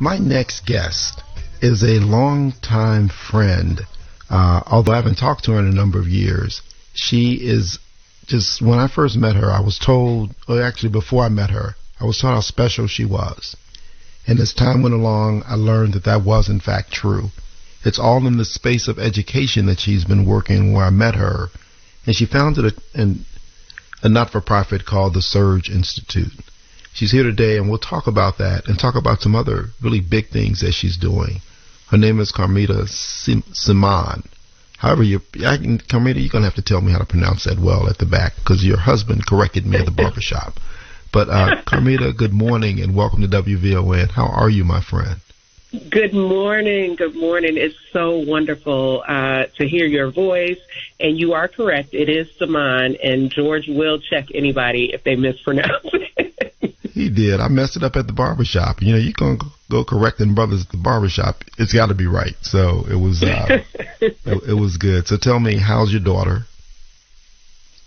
My next guest is a longtime friend. Although I haven't talked to her in a number of years, she is just, when I first met her, I was told, or actually before I met her, I was told how special she was. And as time went along, I learned that that was in fact true. It's all in the space of education that she's been working where I met her. And she founded a not-for-profit called the Surge Institute. She's here today, and we'll talk about that and talk about some other really big things that she's doing. Her name is Carmita Simon. However, Carmita, you're going to have to tell me how to pronounce that well at the back, because your husband corrected me at the barbershop. But Carmita, good morning, and welcome to WVON. How are you, my friend? Good morning. Good morning. It's so wonderful to hear your voice. And you are correct. It is Simon, and George will check anybody if they mispronounce it. He did. I messed it up at the barbershop. You know, you're going to go correcting brothers at the barbershop. It's got to be right. So it was it was good. So tell me, how's your daughter?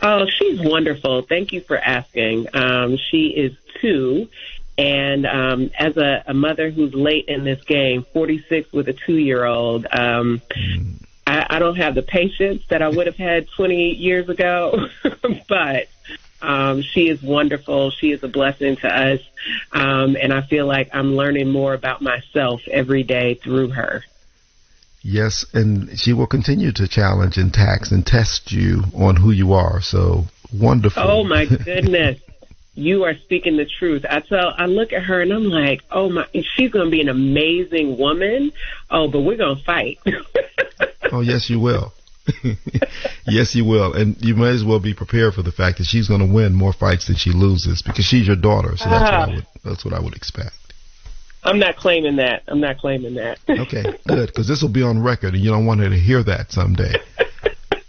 Oh, she's wonderful. Thank you for asking. She is 2. And as a mother who's late in this game, 46 with a 2-year-old, I don't have the patience that I would have had 20 years ago, but she is wonderful. She is a blessing to us, and I feel like I'm learning more about myself every day through her. Yes, and she will continue to challenge and tax and test you on who you are. So wonderful. Oh, my goodness. You are speaking the truth. I look at her and I'm like, oh my, she's going to be an amazing woman. Oh, but we're going to fight. Oh, yes, you will. Yes, you will. And you may as well be prepared for the fact that she's going to win more fights than she loses, because she's your daughter. So that's what I would expect. I'm not claiming that. Okay, good, because this will be on record, and you don't want her to hear that someday.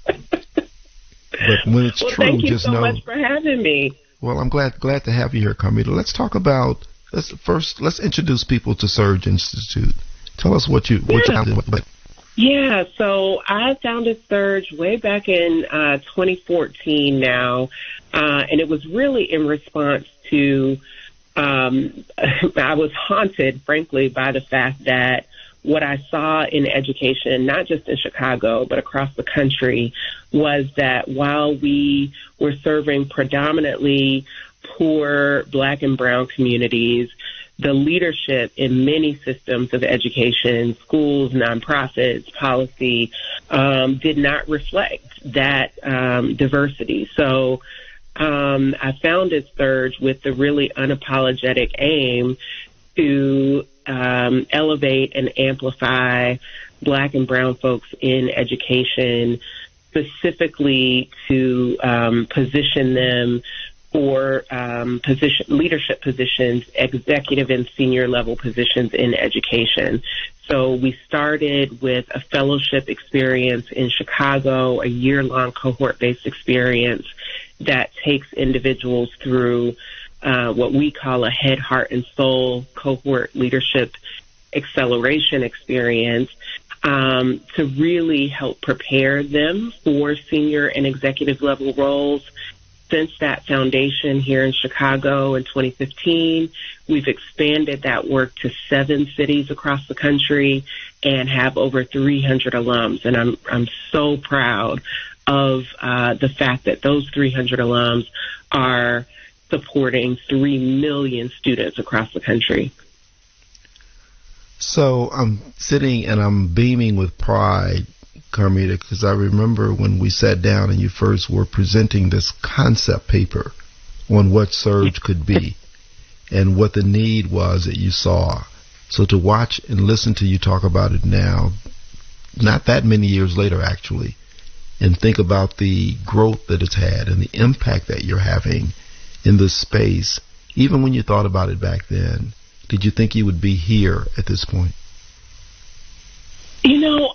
But when it's true, thank you just so know. much for having me. Well, I'm glad to have you here, Carmita. Let's talk about, let's introduce people to Surge Institute. Tell us what you did. Yeah, so I founded Surge way back in 2014 now, and it was really in response to, I was haunted, frankly, by the fact that what I saw in education, not just in Chicago, but across the country, was that while we were serving predominantly poor Black and brown communities, the leadership in many systems of education, schools, nonprofits, policy, did not reflect that diversity. So I founded Surge with the really unapologetic aim to elevate and amplify Black and brown folks in education, specifically to position them for leadership positions, executive and senior level positions in education. So we started with a fellowship experience in Chicago, a year-long cohort-based experience that takes individuals through what we call a head, heart, and soul cohort leadership acceleration experience to really help prepare them for senior and executive level roles. Since that foundation here in Chicago in 2015, we've expanded that work to 7 cities across the country and have over 300 alums. And I'm so proud of the fact that those 300 alums are supporting 3 million students across the country. So I'm sitting and I'm beaming with pride, Carmita, because I remember when we sat down and you first were presenting this concept paper on what Surge could be and what the need was that you saw. So to watch and listen to you talk about it now, not that many years later actually, and think about the growth that it's had and the impact that you're having in this space, even when you thought about it back then, did you think you would be here at this point? You know,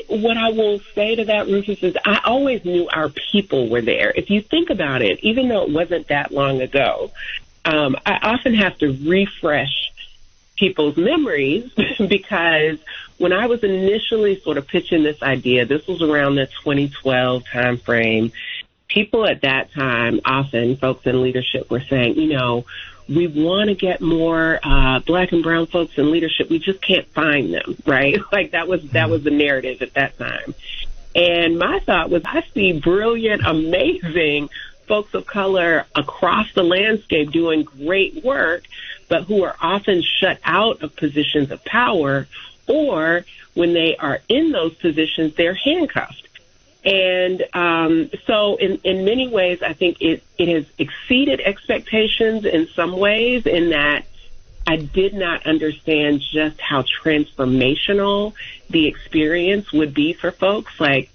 what I will say to that, Rufus, is I always knew our people were there. If you think about it, even though it wasn't that long ago, I often have to refresh people's memories because when I was initially sort of pitching this idea, this was around the 2012 timeframe, people at that time, often folks in leadership were saying, you know, we want to get more Black and brown folks in leadership. We just can't find them, right? Like that was the narrative at that time. And my thought was, I see brilliant, amazing folks of color across the landscape doing great work, but who are often shut out of positions of power, or when they are in those positions, they're handcuffed. And so in many ways, I think it has exceeded expectations in some ways, in that I did not understand just how transformational the experience would be for folks. Like,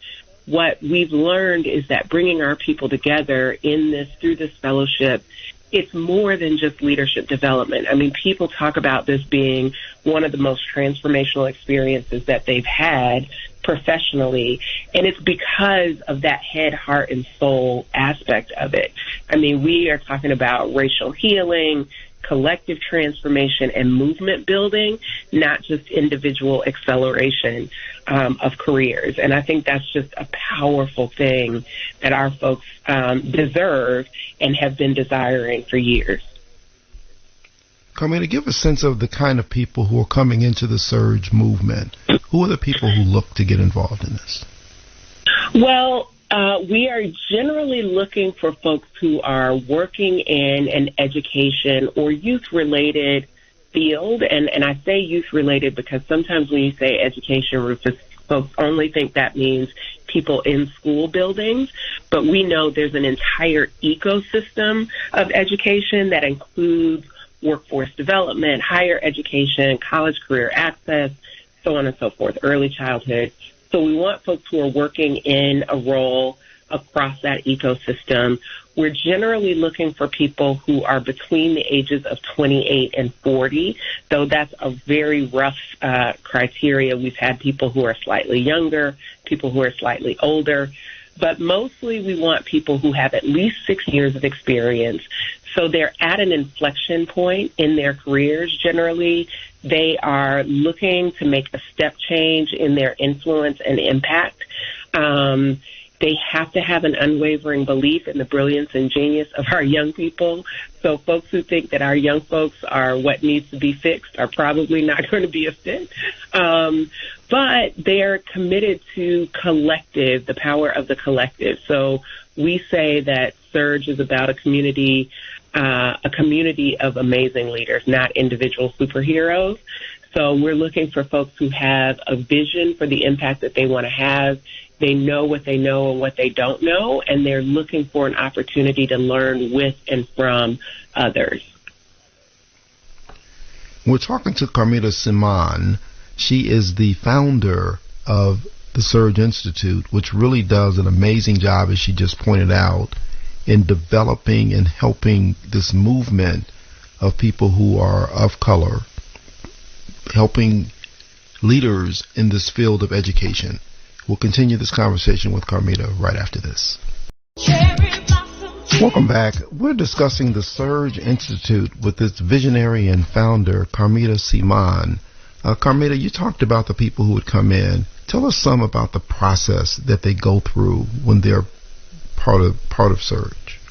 what we've learned is that bringing our people together through this fellowship, it's more than just leadership development. I mean, people talk about this being one of the most transformational experiences that they've had professionally, and it's because of that head, heart, and soul aspect of it. I mean, we are talking about racial healing, collective transformation, and movement building, not just individual acceleration of careers. And I think that's just a powerful thing that our folks deserve and have been desiring for years. Carmita, give a sense of the kind of people who are coming into the Surge movement. Who are the people who look to get involved in this? Well, we are generally looking for folks who are working in an education or youth-related field. And I say youth-related because sometimes when you say education, Rufus, folks only think that means people in school buildings. But we know there's an entire ecosystem of education that includes workforce development, higher education, college career access, so on and so forth, early childhood. So we want folks who are working in a role across that ecosystem. We're generally looking for people who are between the ages of 28 and 40, though that's a very rough criteria. We've had people who are slightly younger, people who are slightly older, but mostly we want people who have at least 6 years of experience. So they're at an inflection point in their careers. Generally, they are looking to make a step change in their influence and impact. They have to have an unwavering belief in the brilliance and genius of our young people. So folks who think that our young folks are what needs to be fixed are probably not going to be a fit. But they're committed to collective, the power of the collective. So we say that Surge is about a community of amazing leaders, not individual superheroes. So we're looking for folks who have a vision for the impact that they want to have. They know what they know and what they don't know, and they're looking for an opportunity to learn with and from others. We're talking to Carmita Simon. She is the founder of the Surge Institute, which really does an amazing job, as she just pointed out, in developing and helping this movement of people who are of color, helping leaders in this field of education. We'll continue this conversation with Carmita right after this. Welcome back. We're discussing the Surge Institute with its visionary and founder, Carmita Simon. Carmita, you talked about the people who would come in. Tell us some about the process that they go through when they're part of Surge.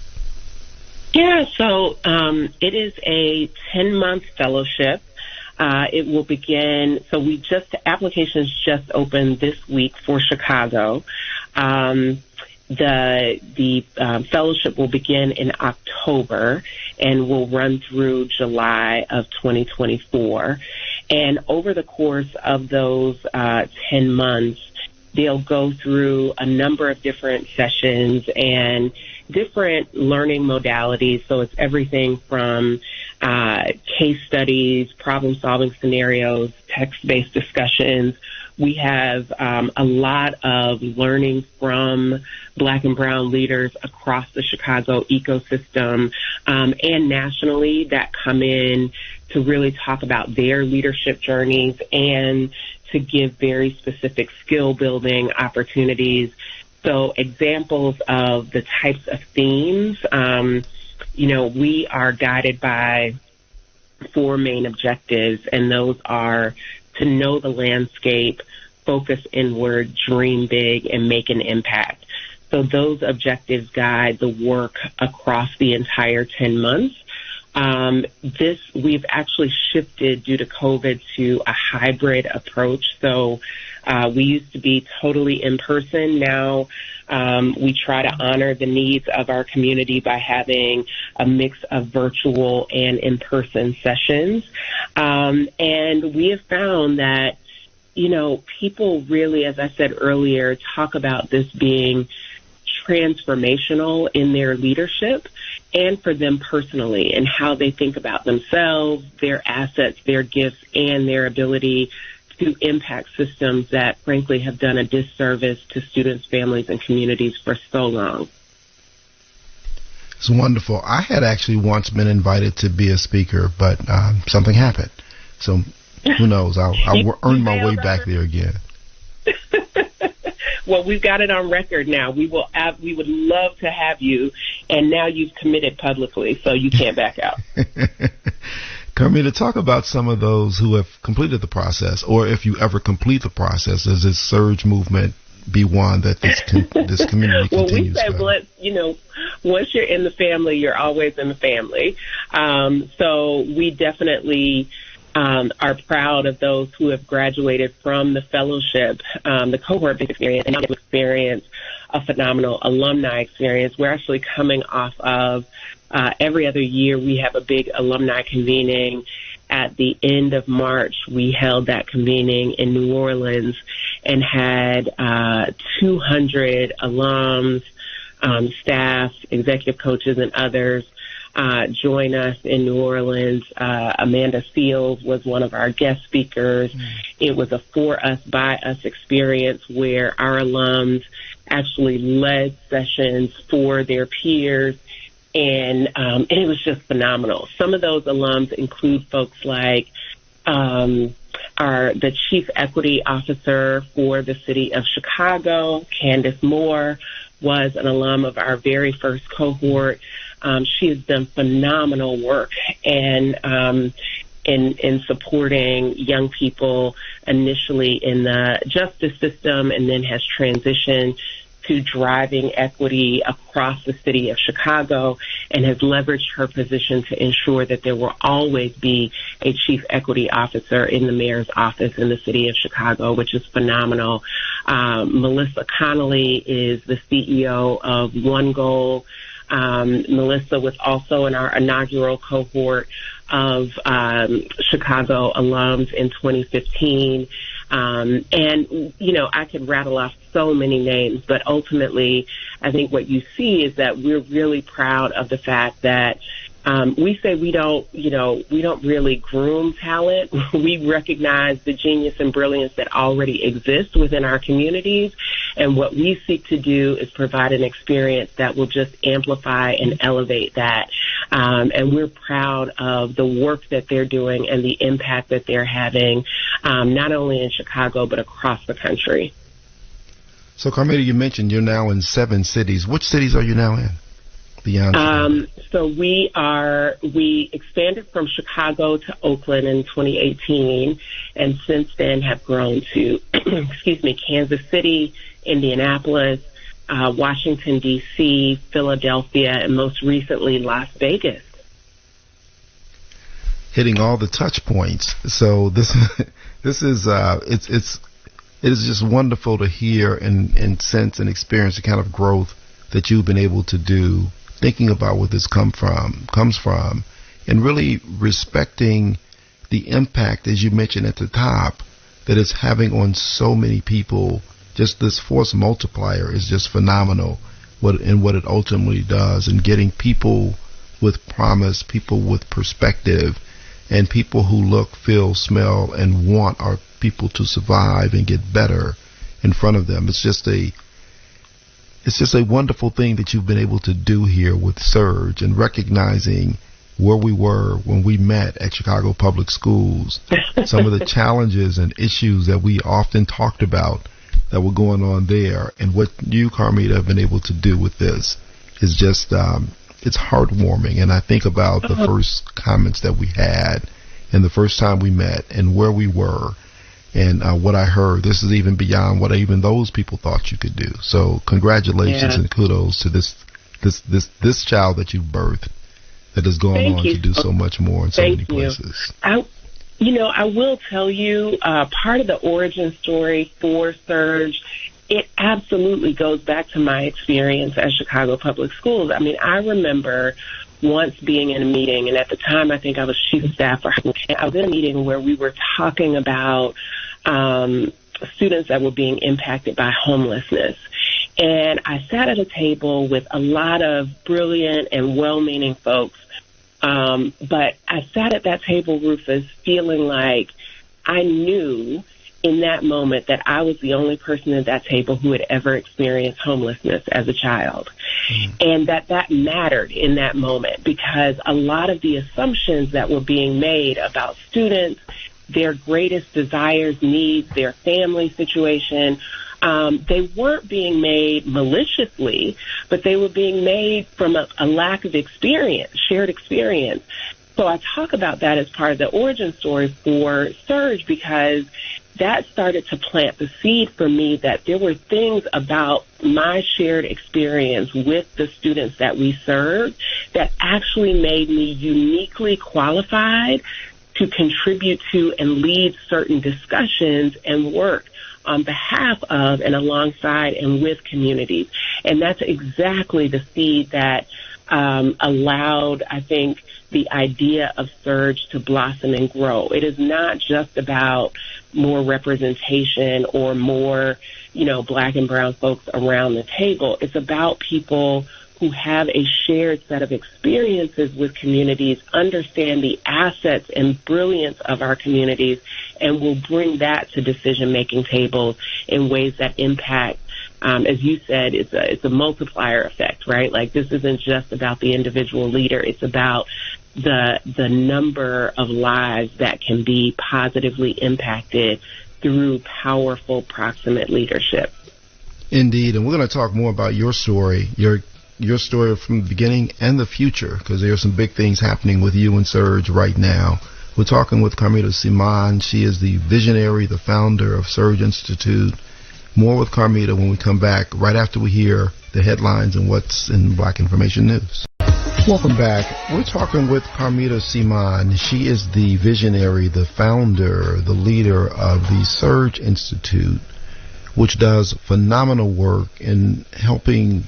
Yeah, so it is a 10-month fellowship. It will begin, so applications just opened this week for Chicago. The fellowship will begin in October and will run through July of 2024. And over the course of those 10 months, they'll go through a number of different sessions and different learning modalities. So it's everything from case studies, problem-solving scenarios, text-based discussions. We have a lot of learning from Black and brown leaders across the Chicago ecosystem and nationally that come in to really talk about their leadership journeys and to give very specific skill-building opportunities. So examples of the types of themes, we are guided by 4 main objectives, and those are to know the landscape, focus inward, dream big, and make an impact. So those objectives guide the work across the entire 10 months. We've actually shifted due to COVID to a hybrid approach. So we used to be totally in person. Now we try to honor the needs of our community by having a mix of virtual and in-person sessions. And we have found that, people really, as I said earlier, talk about this being transformational in their leadership and for them personally and how they think about themselves, their assets, their gifts, and their ability to impact systems that frankly have done a disservice to students, families, and communities for so long. It's wonderful. I had actually once been invited to be a speaker, but something happened. So who knows? I'll earn my way back there again. Well, we've got it on record now. We would love to have you, and now you've committed publicly, so you can't back out. Carmita, talk about some of those who have completed the process, or if you ever complete the process, does this surge movement be one that this community continues? Well, we say, once you're in the family, you're always in the family. So we definitely are proud of those who have graduated from the fellowship, the cohort experience, and experience a phenomenal alumni experience. We're actually coming off of every other year we have a big alumni convening. At the end of March, we held that convening in New Orleans and had 200 alums, staff, executive coaches, and others join us in New Orleans. Amanda Seals was one of our guest speakers. It was a for us, by us experience where our alums actually led sessions for their peers, and it was just phenomenal. Some of those alums include folks like the Chief Equity Officer for the City of Chicago, Candace Moore, was an alum of our very first cohort. She has done phenomenal work and in supporting young people initially in the justice system, and then has transitioned to driving equity across the city of Chicago, and has leveraged her position to ensure that there will always be a chief equity officer in the mayor's office in the city of Chicago, which is phenomenal. Melissa Connolly is the CEO of One Goal. Melissa was also in our inaugural cohort of Chicago alums in 2015. And, I could rattle off so many names, but ultimately I think what you see is that we're really proud of the fact that we say we don't really groom talent. We recognize the genius and brilliance that already exists within our communities. And what we seek to do is provide an experience that will just amplify and elevate that. And we're proud of the work that they're doing and the impact that they're having, not only in Chicago, but across the country. So, Carmita, you mentioned you're now in 7 cities. Which cities are you now in? Beyond so we expanded from Chicago to Oakland in 2018, and since then have grown to, Kansas City, Indianapolis, Washington, D.C., Philadelphia, and most recently Las Vegas. Hitting all the touch points. So this is it is just wonderful to hear and sense and experience the kind of growth that you've been able to do, thinking about where this comes from, and really respecting the impact, as you mentioned at the top, that it's having on so many people. Just this force multiplier is just phenomenal, what it ultimately does, and getting people with promise, people with perspective, and people who look, feel, smell, and want our people to survive and get better in front of them. It's just a wonderful thing that you've been able to do here with Surge, and recognizing where we were when we met at Chicago Public Schools, some of the challenges and issues that we often talked about that were going on there, and what you, Carmita, have been able to do with this is just, it's heartwarming. And I think about the first comments that we had and the first time we met and where we were, and what I heard. This is even beyond what even those people thought you could do. So congratulations and kudos to this child that you birthed, that has gone Thank on you. to do so much more in so Thank many you. places. I will tell you, part of the origin story for Surge, it absolutely goes back to my experience at Chicago Public Schools. I mean, I remember once being in a meeting, and at the time I think I was chief of staff for I was in a meeting where we were talking about students that were being impacted by homelessness. And I sat at a table with a lot of brilliant and well-meaning folks. But I sat at that table, Rufus, feeling like I knew in that moment that I was the only person at that table who had ever experienced homelessness as a child. And that mattered in that moment, because a lot of the assumptions that were being made about students, their greatest desires, needs, their family situation, they weren't being made maliciously, but they were being made from a lack of experience, shared experience. So I talk about that as part of the origin story for Surge, because that started to plant the seed for me that there were things about my shared experience with the students that we served that actually made me uniquely qualified to contribute to and lead certain discussions and work on behalf of and alongside and with communities. And that's exactly the seed that allowed, I think, the idea of Surge to blossom and grow. It is not just about more representation or more, Black and brown folks around the table. It's about people who have a shared set of experiences with communities, understand the assets and brilliance of our communities, and will bring that to decision-making tables in ways that impact, as you said, it's a multiplier effect, right? Like, this isn't just about the individual leader. It's about the number of lives that can be positively impacted through powerful, proximate leadership. Indeed, and we're going to talk more about your story, your story from the beginning and the future, because there are some big things happening with you and Surge right now. We're talking with Carmita Seaman. She is the visionary, the founder of Surge Institute. More with Carmita when we come back, right after we hear the headlines and what's in Black Information News. Welcome back. We're talking with Carmita Seaman. She is the visionary, the founder, the leader of the Surge Institute, which does phenomenal work in helping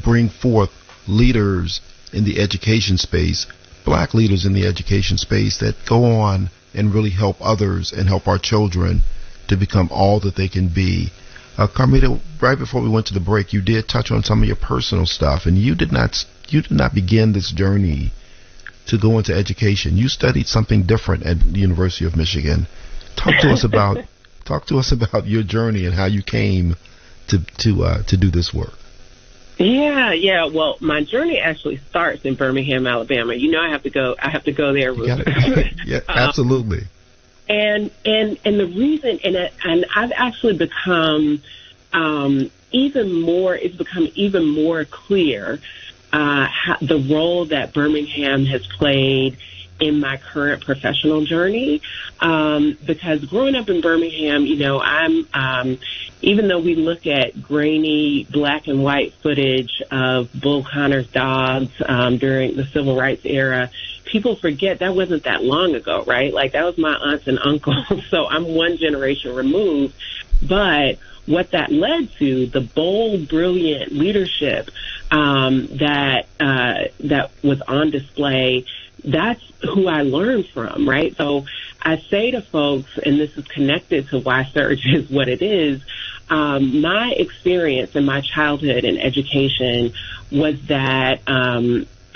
bring forth leaders in the education space, Black leaders in the education space that go on and really help others and help our children to become all that they can be. Carmita, right before we went to the break, you did touch on some of your personal stuff, and you did not begin this journey to go into education. You studied something different at the University of Michigan. Talk to us about your journey and how you came to do this work. Yeah. Well, my journey actually starts in Birmingham, Alabama. I have to go there. Yeah, absolutely. And the reason, and I've actually become it's become even more clear the role that Birmingham has played in my current professional journey, because growing up in Birmingham, I'm even though we look at grainy black and white footage of Bull Connor's dogs during the Civil Rights era, people forget that wasn't that long ago, right? Like, that was my aunts and uncles, so I'm one generation removed. But what that led to, the bold, brilliant leadership that was on display, that's who I learned from, right? So I say to folks, and this is connected to why Surge is what it is, my experience in my childhood and education was that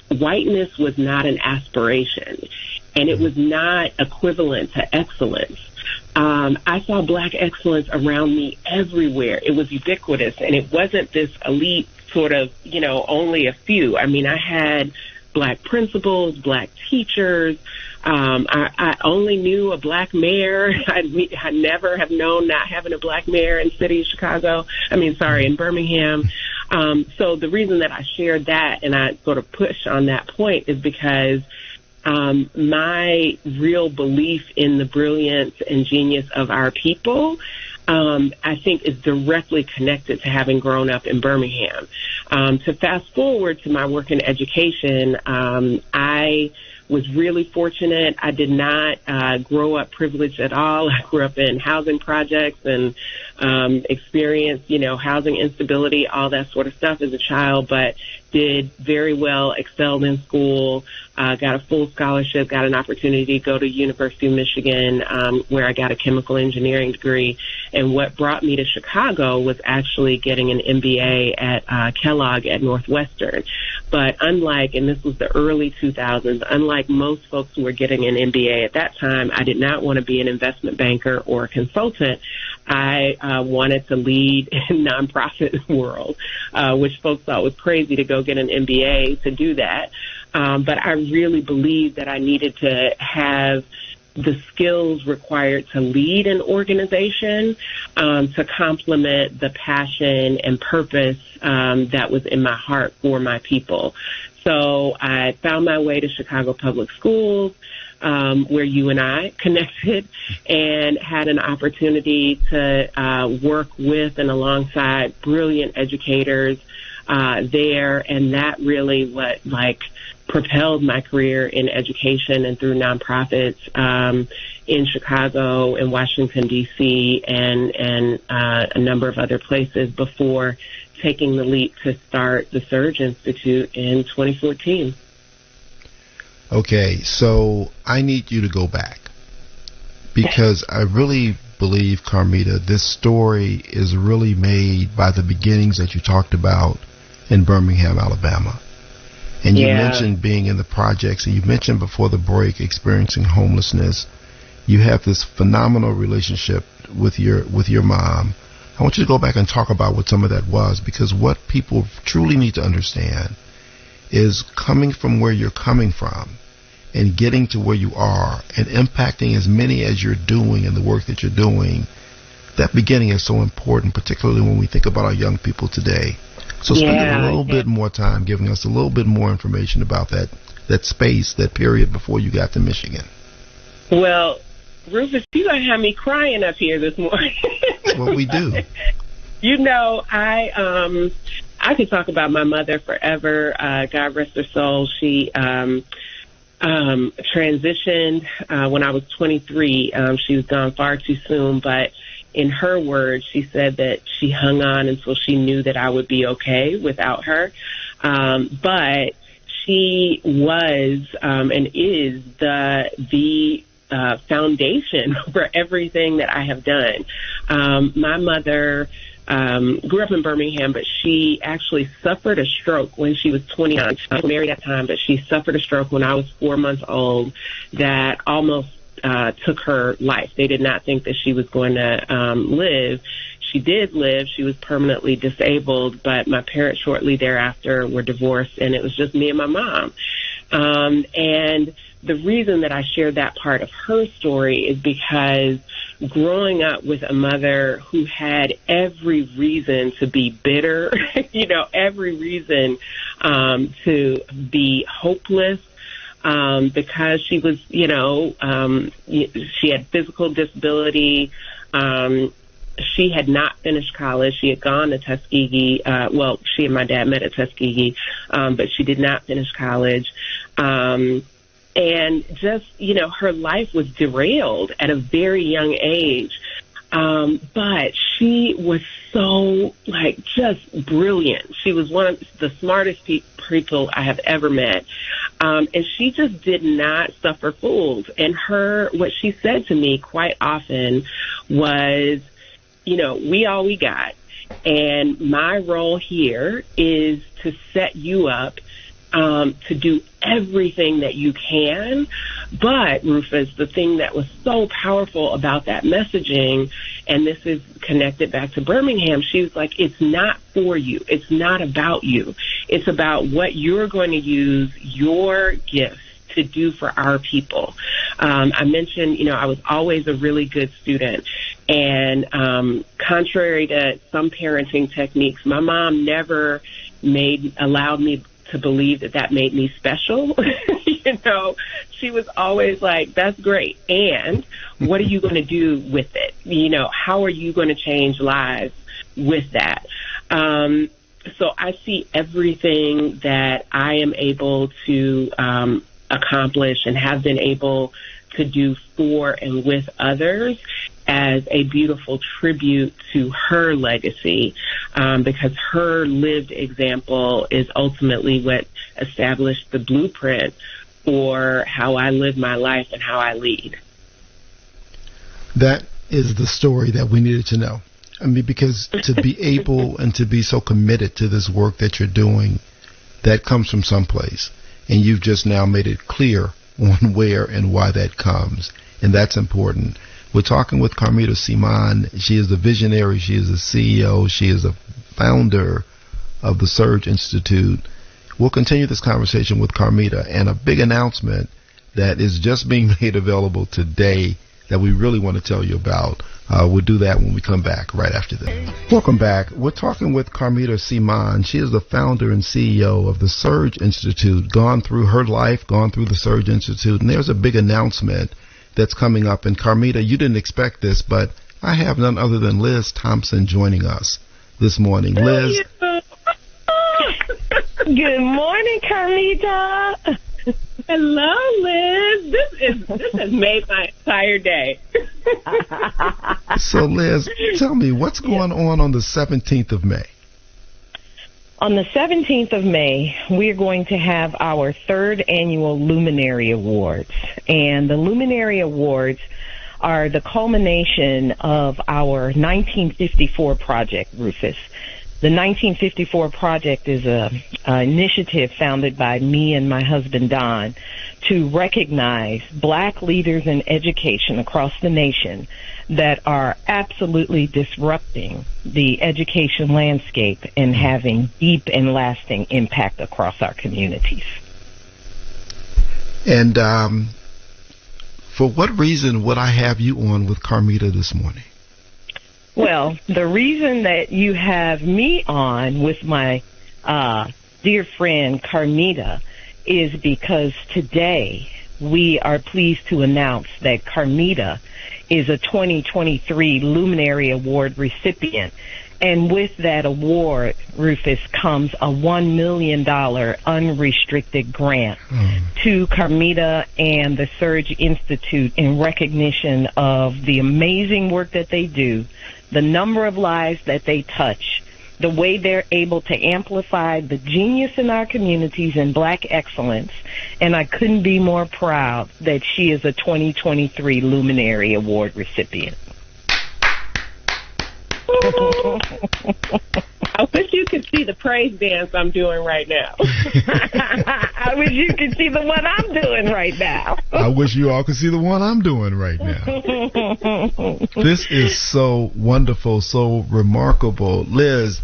whiteness was not an aspiration, and it was not equivalent to excellence. I saw Black excellence around me everywhere. It was ubiquitous, and it wasn't this elite sort of, only a few. I mean, I had Black principals, Black teachers. I only knew a Black mayor. I never have known not having a Black mayor in the city of Chicago. In Birmingham. So the reason that I shared that and I sort of push on that point is because my real belief in the brilliance and genius of our people I think is directly connected to having grown up in Birmingham. To fast forward to my work in education, I was really fortunate. I did not grow up privileged at all. I grew up in housing projects and experienced, housing instability, all that sort of stuff as a child, but did very well, excelled in school, got a full scholarship, got an opportunity to go to University of Michigan, where I got a chemical engineering degree. And what brought me to Chicago was actually getting an MBA at Kellogg at Northwestern. But unlike, and this was the early 2000s, unlike most folks who were getting an MBA at that time, I did not want to be an investment banker or a consultant. I wanted to lead in nonprofit world, which folks thought was crazy to go get an MBA to do that. But I really believed that I needed to have the skills required to lead an organization to complement the passion and purpose that was in my heart for my people. So I found my way to Chicago Public Schools, where you and I connected, and had an opportunity to work with and alongside brilliant educators there, and that really propelled my career in education and through nonprofits in Chicago and Washington, D.C., and a number of other places before taking the leap to start the Surge Institute in 2014. Okay, so I need you to go back, because I really believe, Carmita, this story is really made by the beginnings that you talked about in Birmingham, Alabama. And you mentioned being in the projects, and you mentioned before the break experiencing homelessness. You have this phenomenal relationship with your mom. I want you to go back and talk about what some of that was, because what people truly need to understand is coming from where you're coming from and getting to where you are and impacting as many as you're doing in the work that you're doing. That beginning is so important, particularly when we think about our young people today. So spend a little bit more time giving us a little bit more information about that space, that period before you got to Michigan. Well, Rufus, you gonna have me crying up here this morning. That's what we do. I could talk about my mother forever. God rest her soul. She transitioned when I was 23. She was gone far too soon, but in her words, she said that she hung on until she knew that I would be okay without her. But she was and is the foundation for everything that I have done. My mother grew up in Birmingham, but she actually suffered a stroke when she was 29. I was married at the time, but she suffered a stroke when I was 4 months old that almost took her life. They did not think that she was going to live. She did live. She was permanently disabled, but my parents shortly thereafter were divorced, and it was just me and my mom. And the reason that I shared that part of her story is because growing up with a mother who had every reason to be bitter, every reason to be hopeless, because she was, she had physical disability. She had not finished college. She had gone to Tuskegee. She and my dad met at Tuskegee, but she did not finish college. And just, her life was derailed at a very young age. But she was so, just brilliant. She was one of the smartest people I have ever met. And she just did not suffer fools. And what she said to me quite often was, we all we got. And my role here is to set you up to do everything that you can. But, Rufus, the thing that was so powerful about that messaging, and this is connected back to Birmingham, she was like, it's not for you. It's not about you. It's about what you're going to use your gifts to do for our people. I mentioned, I was always a really good student. And contrary to some parenting techniques, my mom never allowed me to believe that made me special. She was always like, that's great. And what are you going to do with it? how are you going to change lives with that? So I see everything that I am able to accomplish and have been able to do for and with others as a beautiful tribute to her legacy, because her lived example is ultimately what established the blueprint for how I live my life and how I lead. That is the story that we needed to know. I mean, because to be able and to be so committed to this work that you're doing, that comes from someplace. And you've just now made it clear on where and why that comes. And that's important. We're talking with Carmita Seaman. She is a visionary. She is a CEO. She is a founder of the Surge Institute. We'll continue this conversation with Carmita, and a big announcement that is just being made available today that we really want to tell you about. We'll do that when we come back right after this. Welcome back. We're talking with Carmita Seaman. She is the founder and CEO of the Surge Institute, gone through her life, gone through the Surge Institute, and there's a big announcement that's coming up. And Carmita, you didn't expect this, but I have none other than Liz Thompson joining us this morning. Liz. Good morning, Carmita. Hello, Liz. This has made my entire day. So, Liz, tell me, what's going on the 17th of May? On the 17th of May, we're going to have our third annual Luminary Awards. And the Luminary Awards are the culmination of our 1954 project, Rufus. The 1954 project is an initiative founded by me and my husband, Don, to recognize black leaders in education across the nation that are absolutely disrupting the education landscape and having deep and lasting impact across our communities. And for what reason would I have you on with Carmita this morning? Well, the reason that you have me on with my dear friend Carmita is because today we are pleased to announce that Carmita is a 2023 Luminary Award recipient. And with that award, Rufus, comes a $1 million unrestricted grant to Carmita and the Surge Institute in recognition of the amazing work that they do, the number of lives that they touch, the way they're able to amplify the genius in our communities and black excellence. And I couldn't be more proud that she is a 2023 Luminary Award recipient. I wish you could see the praise dance I'm doing right now. I wish you could see the one I'm doing right now. I wish you all could see the one I'm doing right now. This is so wonderful, so remarkable. Liz,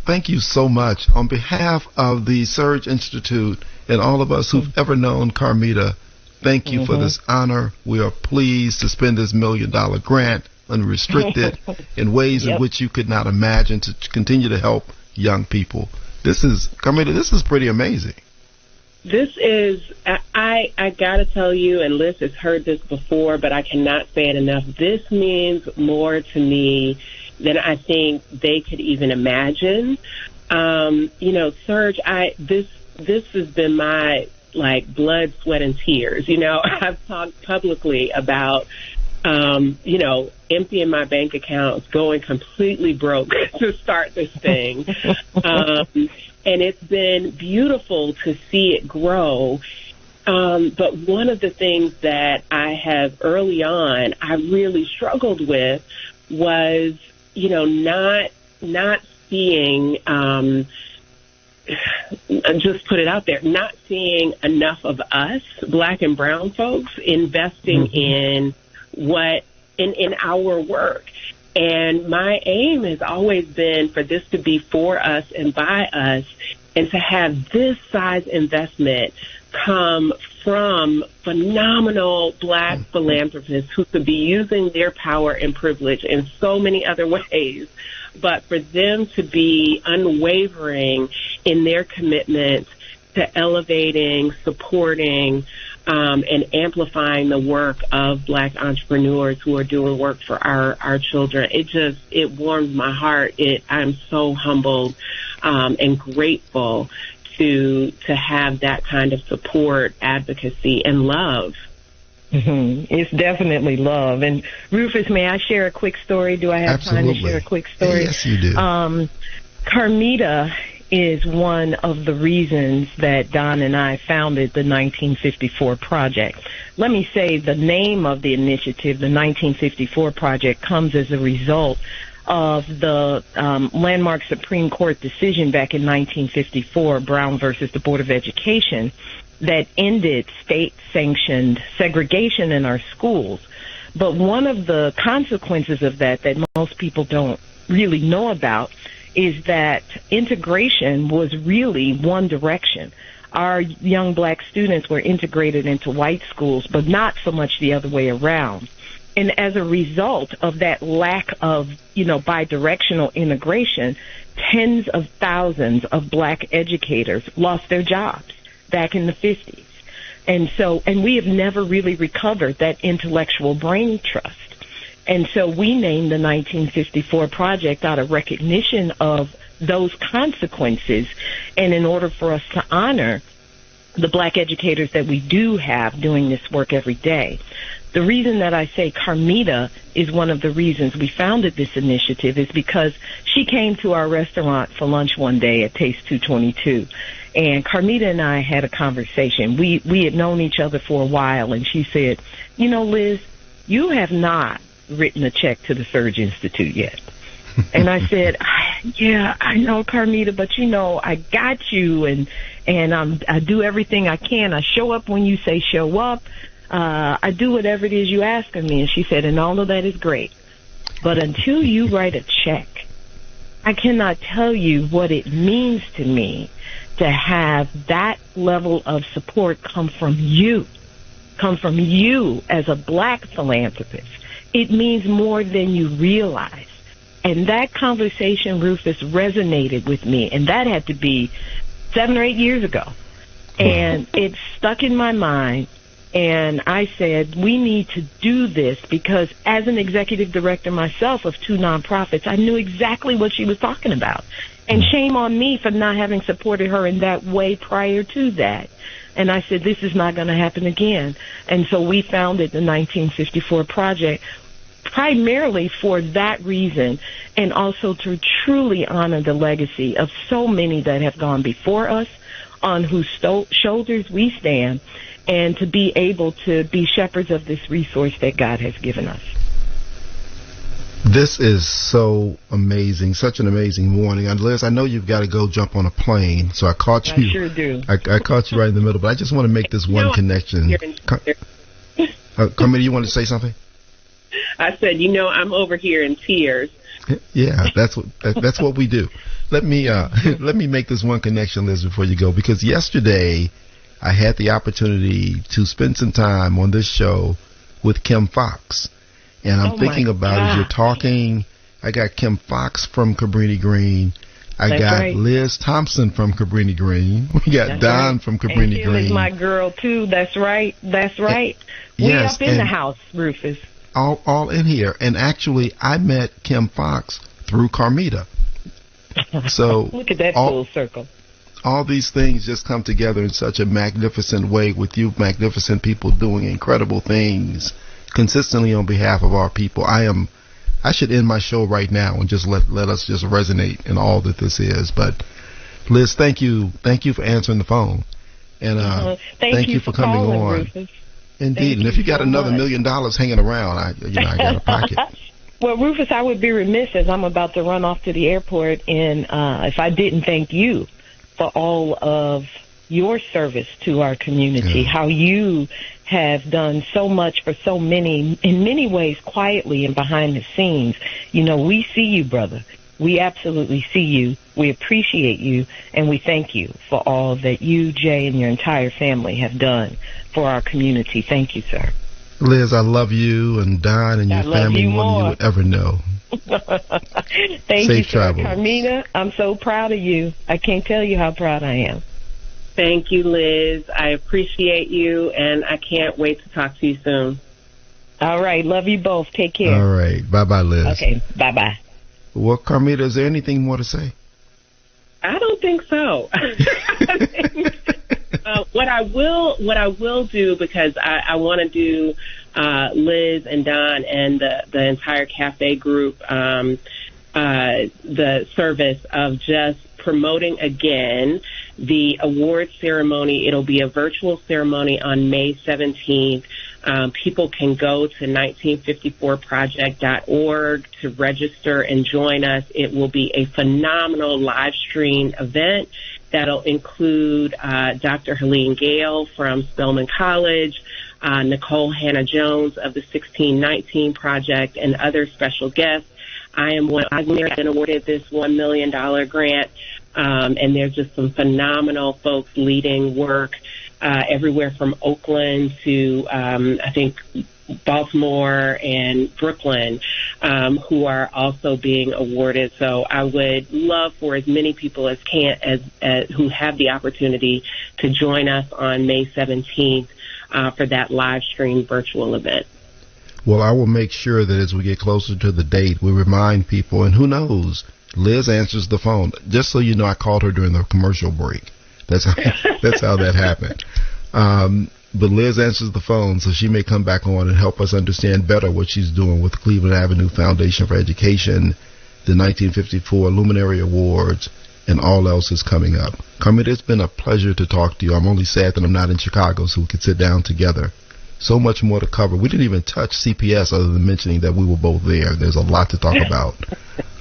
thank you so much. On behalf of the Surge Institute and all of us who've ever known Carmita, thank you for this honor. We are pleased to spend this $1 million grant unrestricted in ways in which you could not imagine to continue to help young people. Carmita, this is pretty amazing. This is, I gotta tell you, and Liz has heard this before, but I cannot say it enough. This means more to me than I think they could even imagine. Surge, this has been my, blood, sweat, and tears. I've talked publicly about emptying my bank accounts, going completely broke to start this thing. And it's been beautiful to see it grow. But one of the things that I have early on, I really struggled with was, not seeing, just put it out there, not seeing enough of us, black and brown folks, investing in in our work. And my aim has always been for this to be for us and by us, and to have this size investment come from phenomenal black philanthropists who could be using their power and privilege in so many other ways, but for them to be unwavering in their commitment to elevating, supporting and amplifying the work of Black entrepreneurs who are doing work for our children. It warms my heart. I'm so humbled and grateful to have that kind of support, advocacy, and love. Mm-hmm. It's definitely love. And Rufus, may I share a quick story? Do I have Absolutely. time to share a quick story? Yes, you do. Carmita is one of the reasons that Don and I founded the 1954 Project. Let me say the name of the initiative, the 1954 Project, comes as a result of the landmark Supreme Court decision back in 1954, Brown versus the Board of Education, that ended state-sanctioned segregation in our schools. But one of the consequences of that most people don't really know about is that integration was really one direction. Our young Black students were integrated into white schools, but not so much the other way around. And as a result of that lack of, bidirectional integration, tens of thousands of Black educators lost their jobs back in the 50s. And we have never really recovered that intellectual brain trust. And so we named the 1954 Project out of recognition of those consequences, and in order for us to honor the Black educators that we do have doing this work every day. The reason that I say Carmita is one of the reasons we founded this initiative is because she came to our restaurant for lunch one day at Taste 222. And Carmita and I had a conversation. We had known each other for a while, and she said, Liz, you have not written a check to the Surge Institute yet. And I said, yeah, I know, Carmita, but I got you, and I do everything I can. I show up when you say show up. I do whatever it is you ask of me. And she said, and all of that is great. But until you write a check, I cannot tell you what it means to me to have that level of support come from you as a Black philanthropist. It means more than you realize. And that conversation, Rufus, resonated with me. And that had to be 7 or 8 years ago. And it stuck in my mind. And I said, we need to do this because as an executive director myself of 2 nonprofits, I knew exactly what she was talking about. And shame on me for not having supported her in that way prior to that. And I said, this is not going to happen again. And so we founded the 1954 Project primarily for that reason, and also to truly honor the legacy of so many that have gone before us, on whose shoulders we stand, and to be able to be shepherds of this resource that God has given us. This is so amazing, such an amazing morning. And Liz, I know you've got to go jump on a plane, so I caught you. I sure do. I caught you right in the middle, but I just want to make this one connection. Carmita, you want to say something? I said, I'm over here in tears. Yeah, that's what we do. Let me make this one connection, Liz, before you go, because yesterday I had the opportunity to spend some time on this show with Kim Fox. And I'm thinking about as you're talking, I got Kim Fox from Cabrini Green. I got Liz Thompson from Cabrini Green. We got Don from Cabrini Green. Kim is my girl, too. That's right. We up in the house, Rufus. All in here. And actually, I met Kim Fox through Carmita. So look at that full circle. All these things just come together in such a magnificent way with you magnificent people doing incredible things consistently on behalf of our people. I should end my show right now and just let us just resonate in all that this is. But Liz, thank you for answering the phone, and thank you for coming on. Rufus. Indeed, and if you got another $1 million hanging around, I got a pocket. Well, Rufus, I would be remiss as I'm about to run off to the airport, and if I didn't thank you for all of your service to our community, how you have done so much for so many, in many ways, quietly and behind the scenes. We see you, brother. We absolutely see you. We appreciate you, and we thank you for all that you, Jay, and your entire family have done for our community. Thank you, sir. Liz, I love you and Don and your family more than you would ever know. Thank Safe you, sir. travel. Carmita, I'm so proud of you. I can't tell you how proud I am. Thank you, Liz. I appreciate you, and I can't wait to talk to you soon. All right. Love you both. Take care. All right. Bye-bye, Liz. Okay. Bye-bye. Well, Carmita, is there anything more to say? I don't think so. What I will do, because I want to do Liz and Don and the entire cafe group the service of just promoting again the award ceremony. It'll be a virtual ceremony on May 17th. People can go to 1954project.org to register and join us. It will be a phenomenal live stream event that'll include Dr. Helene Gale from Spelman College, Nicole Hannah-Jones of the 1619 Project, and other special guests. I've been awarded this $1 million grant, and there's just some phenomenal folks leading work everywhere from Oakland to, I think, Baltimore and Brooklyn, who are also being awarded. So I would love for as many people as who have the opportunity to join us on May 17th for that live stream virtual event. Well, I will make sure that as we get closer to the date, we remind people, and who knows, Liz answers the phone. Just so you know, I called her during the commercial break. That's how that happened. But Liz answers the phone, so she may come back on and help us understand better what she's doing with the Cleveland Avenue Foundation for Education, the 1954 Luminary Awards, and all else is coming up. Carmita, it's been a pleasure to talk to you. I'm only sad that I'm not in Chicago so we could sit down together. So much more to cover. We didn't even touch CPS other than mentioning that we were both there. There's a lot to talk about.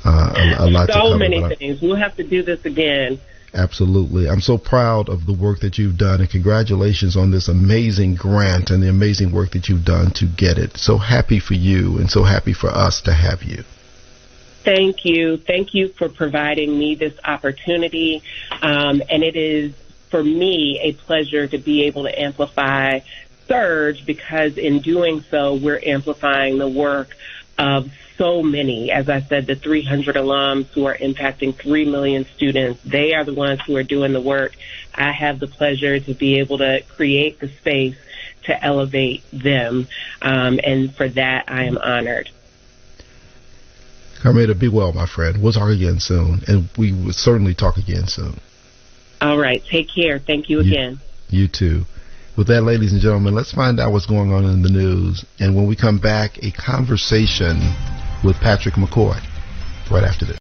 A lot to cover. So many things. We'll have to do this again. Absolutely. I'm so proud of the work that you've done, and congratulations on this amazing grant and the amazing work that you've done to get it. So happy for you and so happy for us to have you. Thank you. Thank you for providing me this opportunity. And it is, for me, a pleasure to be able to amplify Surge, because in doing so, we're amplifying the work of so many. As I said, the 300 alums who are impacting 3 million students, they are the ones who are doing the work. I have the pleasure to be able to create the space to elevate them. And for that, I am honored. Carmita, be well, my friend. We'll talk again soon, and we will certainly talk again soon. All right. Take care. Thank you again. You too. With that, ladies and gentlemen, let's find out what's going on in the news. And when we come back, a conversation with Patrick McCoy right after this.